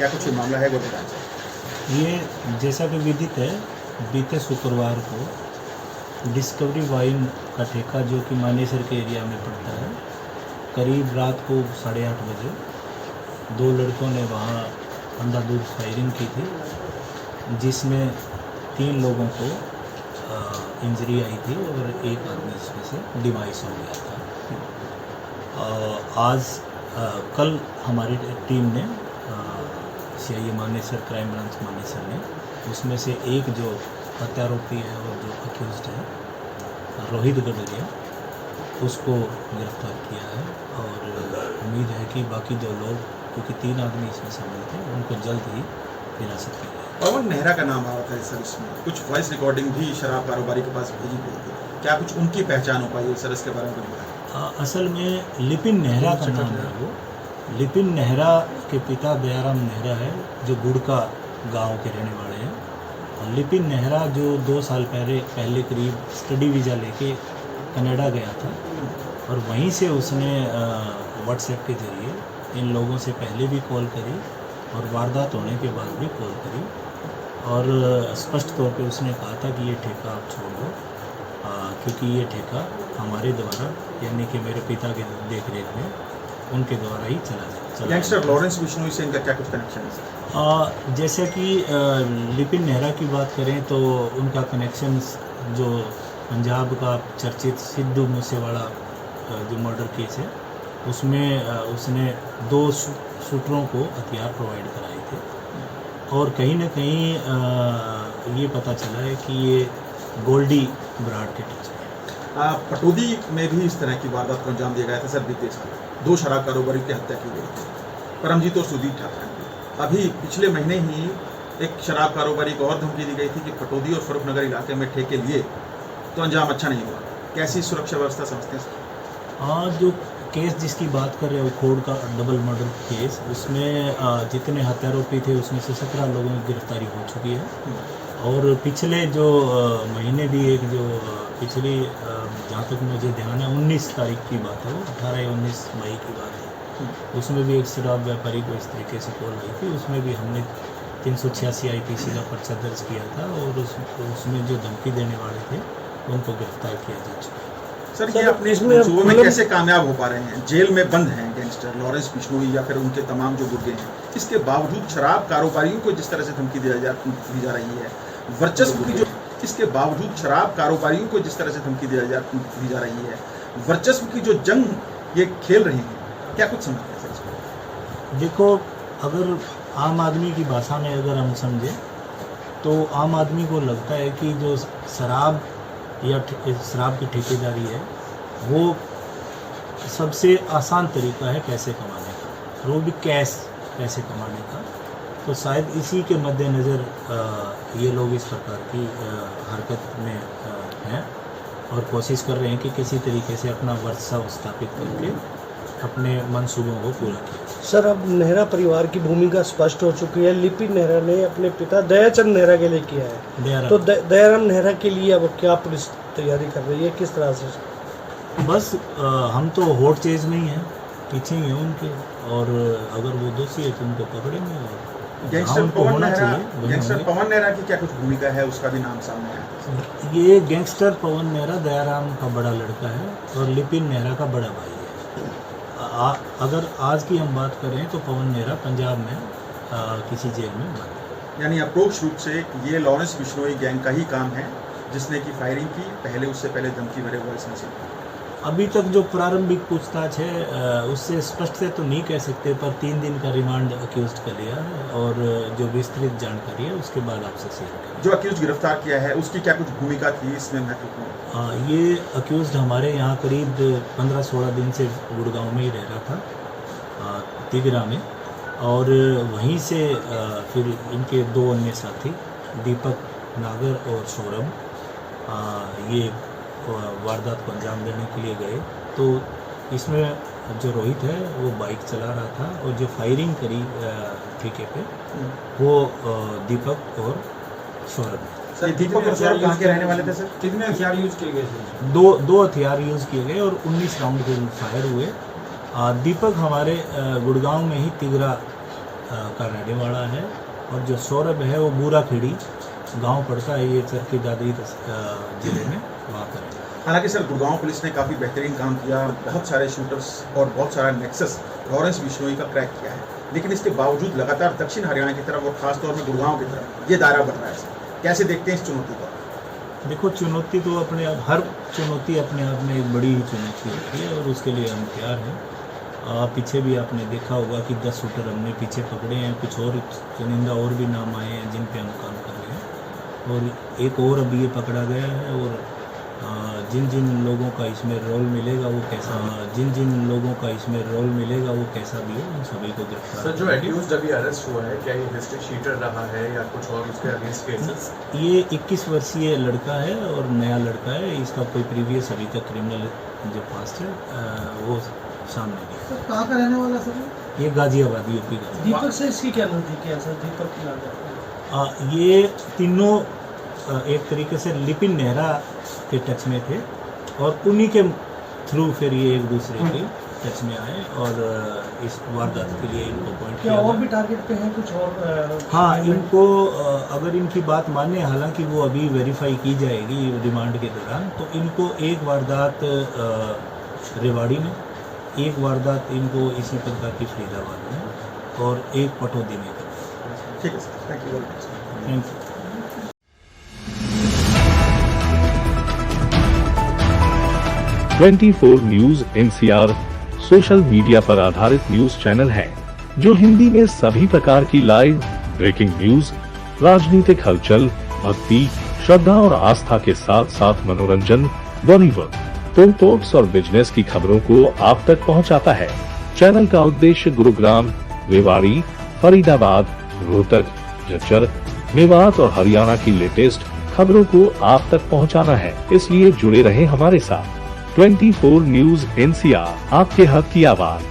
क्या कुछ मामला है वो बताएं सर। ये जैसा कि विदित है, बीते शुक्रवार को डिस्कवरी वाइन का ठेका जो कि मानेसर के एरिया में पड़ता है, करीब रात को 8:30 बजे दो लड़कों ने वहाँ अंधाधुंध फायरिंग की थी, जिसमें 3 लोगों को इंजरी आई थी और एक आदमी इसमें से डिवाइस हो गया था। कल हमारी टीम ने CIA Manesar, crime branch Manesar ने उसमें से एक जो हत्यारोपी है और जो अक्यूज्ड है रोहित गडरिया, उसको गिरफ्तार किया है और उम्मीद है कि बाकी 2 लोग, क्योंकि 3 आदमी इसमें शामिल थे, उनको जल्द ही हिरासत की जाए। पवन नेहरा का नाम आता है सर इसमें, कुछ वॉइस रिकॉर्डिंग भी शराब कारोबारी के पास भेजी गई थी, क्या कुछ उनकी पहचान हो पाई है सर, इसके बारे में बताएं। असल में लिपिन नेहरा का नाम है वो। लिपिन नेहरा के पिता दयाराम नेहरा है जो गुड़का गांव के रहने वाले हैं। और लिपिन नेहरा जो 2 साल पहले करीब स्टडी वीज़ा लेके कनाडा गया था और वहीं से उसने व्हाट्सएप के ज़रिए इन लोगों से पहले भी कॉल करी और वारदात होने के बाद भी कॉल करी और स्पष्ट तौर पे उसने कहा था कि ये ठेका आप छोड़ दो, क्योंकि ये ठेका हमारे द्वारा, यानी कि मेरे पिता के देख रेख में उनके द्वारा ही चला गैंगस्टर लॉरेंस बिश्नोई से इनका क्या कुछ कनेक्शन है? जैसे कि लिपिन नेहरा की बात करें तो उनका कनेक्शन जो पंजाब का चर्चित सिद्धू मूसेवाला जो मर्डर केस है उसमें उसने 2 शूटरों को हथियार प्रोवाइड कराए थे और कहीं ना कहीं ये पता चला है कि ये गोल्डी बराड़ के टीचर हैं। पटौदी में भी इस तरह की वारदात को अंजाम दिया गया था सर बीते साल, 2 शराब कारोबारी की हत्या की गई थी, परमजीत और सुदीप ठाकरे की। अभी पिछले महीने ही एक शराब कारोबारी को और धमकी दी गई थी कि पटौदी और फरूखनगर इलाके में ठेके लिए तो अंजाम अच्छा नहीं हुआ। कैसी सुरक्षा व्यवस्था समझते हैं सर? जो केस जिसकी बात कर रहे हैं उखोड़ का डबल मर्डर केस, उसमें जितने हत्यारोपी थे उसमें से 17 लोगों की गिरफ्तारी हो चुकी है और पिछले जो महीने भी एक जो पिछली जहाँ तक मुझे ध्यान है 19 तारीख की बात है, वो 18 या 19 मई की बात है, उसमें भी एक शराब व्यापारी को इस तरीके से कॉल आई थी। उसमें भी हमने 386 IPC का पर्चा दर्ज किया था और उसमें जो धमकी देने वाले थे उनको गिरफ्तार किया जा चुका है। सर ये अपने इस मंसूबे में कैसे कामयाब हो पा रहे हैं? जेल में बंद हैं गैंगस्टर लॉरेंस बिश्नोई या फिर उनके तमाम जो गुर्गे हैं, इसके बावजूद शराब कारोबारियों को जिस तरह से धमकी दी जा रही है, वर्चस्व की जो इसके बावजूद शराब कारोबारियों को जिस तरह से धमकी दी जा रही है, वर्चस्व की जो जंग ये खेल रही है, क्या कुछ समझते हैं सर इसको? देखो, अगर आम आदमी की भाषा में अगर हम समझें तो आम आदमी को लगता है कि जो शराब या शराब की ठेकेदारी है वो सबसे आसान तरीका है पैसे कमाने का, और वो भी कैश पैसे कमाने का। तो शायद इसी के मद्देनज़र ये लोग इस प्रकार की हरकत में हैं और कोशिश कर रहे हैं कि किसी तरीके से अपना वर्चस्व स्थापित करके अपने मंसूबों को पूरा किया। सर, अब नेहरा परिवार की भूमिका स्पष्ट हो चुकी है। लिपिन नेहरा ने अपने पिता दयाचंद नेहरा के लिए किया है, तो दयाराम नेहरा के लिए अब क्या पुलिस तैयारी कर रही है, किस तरह से? बस हम तो होट चेज में ही हैं, पीछे ही हैं उनके, और अगर वो दोषी है तो उनको पकड़ेंगे और गैंगस्टर पवन नेहरा की क्या कुछ भूमिका है, उसका भी नाम सामने है। ये गैंगस्टर पवन नेहरा दयाराम का बड़ा लड़का है और लिपिन नेहरा का बड़ा भाई है। अगर आज की हम बात करें तो पवन नेहरा पंजाब में किसी जेल में बंद है। यानी अप्रोक्ष रूप से ये लॉरेंस बिश्नोई गैंग का ही काम है जिसने की फायरिंग की, उससे पहले धमकी भरे वॉइस मैसेज। अभी तक जो प्रारंभिक पूछताछ है उससे स्पष्ट से तो नहीं कह सकते, पर 3 दिन का रिमांड अक्यूज्ड का लिया है और जो विस्तृत जानकारी है उसके बाद आपसे शेयर करेंगे। जो अक्यूज्ड गिरफ्तार किया है उसकी क्या कुछ भूमिका थी इसमें महत्वपूर्ण? ये अक्यूज्ड हमारे यहाँ करीब 15-16 दिन से गुड़गांव में ही रह रहा था, तिगरा में, और वहीं से फिर इनके 2 अन्य साथी दीपक नागर और सौरभ ये वारदात को अंजाम देने के लिए गए। तो इसमें जो रोहित है वो बाइक चला रहा था और जो फायरिंग करी ठेके पे वो दीपक और सौरभ। सर, दीपक और सौरभ कहाँ के रहने वाले थे सर? कितने हथियार यूज किए गए थे? दो हथियार यूज़ किए गए और 19 राउंड के फायर हुए। दीपक हमारे गुड़गांव में ही तिगरा का रहने वाला है, और जो सौरभ है वो बूरा खेड़ी गांव पड़ता है, ये चरखी दादरी जिले में वहाँ पर है। हालांकि सर गुड़गांव पुलिस ने काफ़ी बेहतरीन काम किया, बहुत सारे शूटर्स और बहुत सारा नेक्सस लॉरेंस बिश्नोई का क्रैक किया है, लेकिन इसके बावजूद लगातार दक्षिण हरियाणा की तरफ और खासतौर में गुड़गांव की तरफ ये दायरा बढ़ रहा है सर, कैसे देखते हैं इस चुनौती को? देखो, चुनौती तो अपने आप, हर चुनौती अपने आप में एक बड़ी चुनौती होती है और उसके लिए हम तैयार हैं। पीछे भी आपने देखा होगा कि 10 शूटर हमने पीछे पकड़े हैं, कुछ और चुनिंदा और भी नाम आए हैं जिन पे हम काम कर रहे हैं, और एक और अभी ये पकड़ा गया है। और जिन जिन लोगों का इसमें रोल मिलेगा वो कैसा भी हो, उन सभी को गिरफ्तार। सर, जो एक्यूज्ड अभी अरेस्ट हुआ है, क्या ये डिस्ट्रिक्ट शीटर रहा है या कुछ और उसके अगेंस्ट केसेस? ये 21 वर्षीय लड़का है और नया लड़का है, इसका कोई प्रीवियस अभी तक क्रिमिनल जो पास्ट है वो सामने नहीं। सर कहाँ का रहने वाला सर? ये गाजियाबाद यूपी का। दीपक से इसकी क्या नजदीक है सर? दीपक की लागत ये तीनों एक तरीके से लिपिन नेहरा के टच में थे और उन्हीं के थ्रू फिर ये एक दूसरे के टच में आए और इस वारदात के लिए इनको अपॉइंट किया। और भी टारगेट पे हैं कुछ और? हाँ, इनको अगर इनकी बात माने, हालांकि वो अभी वेरीफाई की जाएगी रिमांड के दौरान, तो इनको एक वारदात रेवाड़ी में, एक वारदात इनको इसी प्रकार की फरीदाबाद में और एक पटौदी में। ठीक है sir, thank you very much. Thank you. 24 news NCR social media पर आधारित न्यूज चैनल है जो हिंदी में सभी प्रकार की लाइव ब्रेकिंग न्यूज, राजनीतिक हलचल, भक्ति, श्रद्धा और आस्था के साथ साथ मनोरंजन, बॉलीवुड, फिल्म टॉक्स और बिजनेस की खबरों को आप तक पहुंचाता है। चैनल का उद्देश्य गुरुग्राम, रेवाड़ी, फरीदाबाद, रोहतक, झज्जर, मेवात और हरियाणा की लेटेस्ट खबरों को आप तक पहुंचाना है, इसलिए जुड़े रहें हमारे साथ। 24 न्यूज NCR, आपके हक की आवाज।